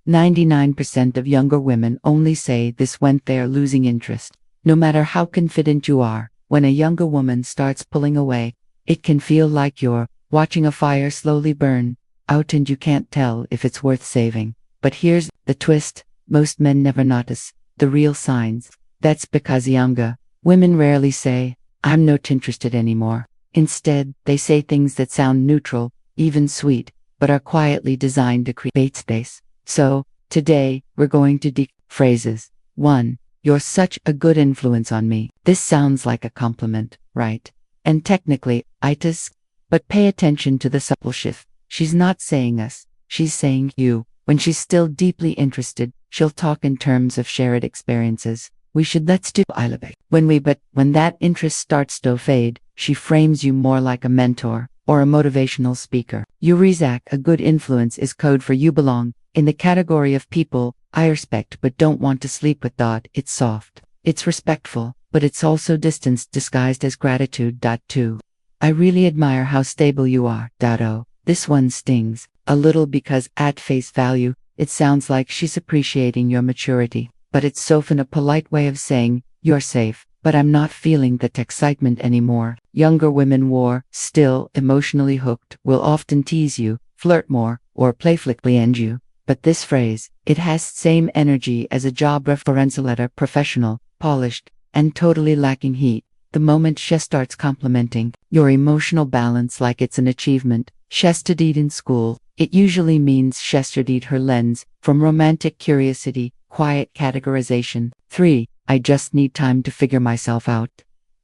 99% of younger women only say this when they're losing interest. No matter how confident you are, when a younger woman starts pulling away, it can feel like you're watching a fire slowly burn out and you can't tell if it's worth saving. But here's the twist: most men never notice the real signs. That's because younger women rarely say, "I'm not interested anymore." Instead, they say things that sound neutral, even sweet, but are quietly designed to create space. So, today, we're going to phrases. 1. You're such a good influence on me. This sounds like a compliment, right? And technically, itis. But pay attention to the subtle shift. She's not saying us, she's saying you. When she's still deeply interested, she'll talk in terms of shared experiences. Let's do Ilabek. When that interest starts to fade, she frames you more like a mentor or a motivational speaker. Yurizak, a good influence, is code for you belong in the category of people I respect but don't want to sleep with. It's soft, it's respectful, but it's also distanced disguised as gratitude. 2. I really admire how stable you are. Oh, this one stings a little because at face value, it sounds like she's appreciating your maturity. But it's so often a polite way of saying, you're safe, but I'm not feeling that excitement anymore. Younger women still emotionally hooked, will often tease you, flirt more, or playfully end you. But this phrase, it has same energy as a job reference letter: professional, polished, and totally lacking heat. The moment she starts complimenting your emotional balance like it's an achievement she studied in school, it usually means she studied her lens from romantic curiosity, quiet categorization. 3. I just need time to figure myself out.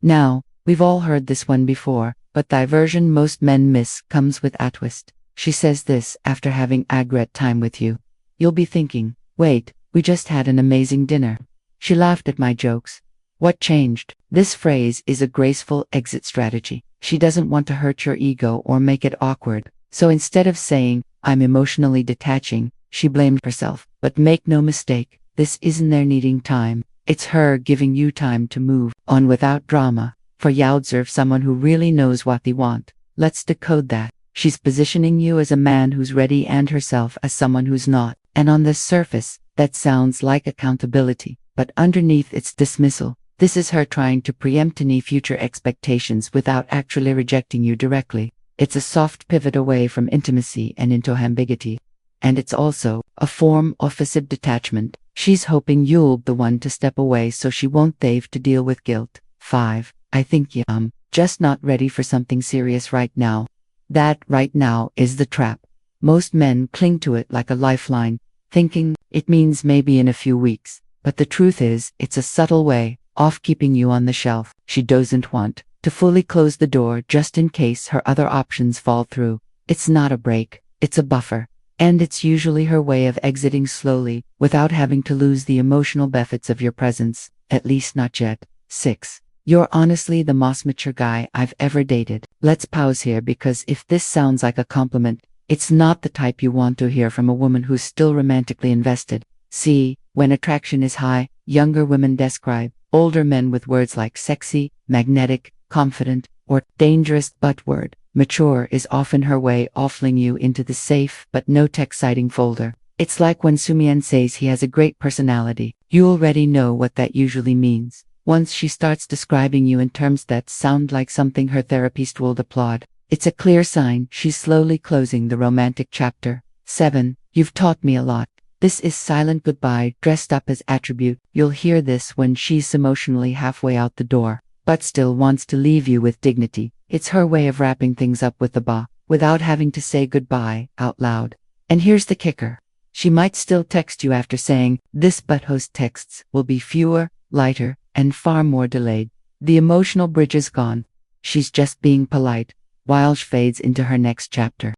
Now, we've all heard this one before, but the version most men miss comes with a twist. She says this after having a great time with you. You'll be thinking, wait, we just had an amazing dinner. She laughed at my jokes. What changed? This phrase is a graceful exit strategy. She doesn't want to hurt your ego or make it awkward. So instead of saying, I'm emotionally detaching, she blamed herself. But make no mistake, this isn't their needing time. It's her giving you time to move on without drama. For you deserve someone who really knows what they want. Let's decode that. She's positioning you as a man who's ready and herself as someone who's not. And on the surface, that sounds like accountability. But underneath it's dismissal. This is her trying to preempt any future expectations without actually rejecting you directly. It's a soft pivot away from intimacy and into ambiguity. And it's also a form of passive detachment. She's hoping you'll be the one to step away so she won't have to deal with guilt. 5. I think you're just not ready for something serious right now. That right now is the trap. Most men cling to it like a lifeline, thinking it means maybe in a few weeks. But the truth is, it's a subtle way of keeping you on the shelf. She doesn't want to fully close the door just in case her other options fall through. It's not a break, it's a buffer. And it's usually her way of exiting slowly, without having to lose the emotional benefits of your presence, at least not yet. 6. You're honestly the most mature guy I've ever dated. Let's pause here because if this sounds like a compliment, it's not the type you want to hear from a woman who's still romantically invested. See, when attraction is high, younger women describe older men with words like sexy, magnetic, confident, or dangerous. But word mature is often her way of flinging you into the safe but no exciting folder. It's like when Sumian says he has a great personality. You already know what that usually means. Once she starts describing you in terms that sound like something her therapist will applaud, it's a clear sign she's slowly closing the romantic chapter. 7. You've taught me a lot. This is silent goodbye dressed up as attribute. You'll hear this when she's emotionally halfway out the door, but still wants to leave you with dignity. It's her way of wrapping things up with a bow, without having to say goodbye out loud. And here's the kicker. She might still text you after saying this, but host texts will be fewer, lighter, and far more delayed. The emotional bridge is gone. She's just being polite, while she fades into her next chapter.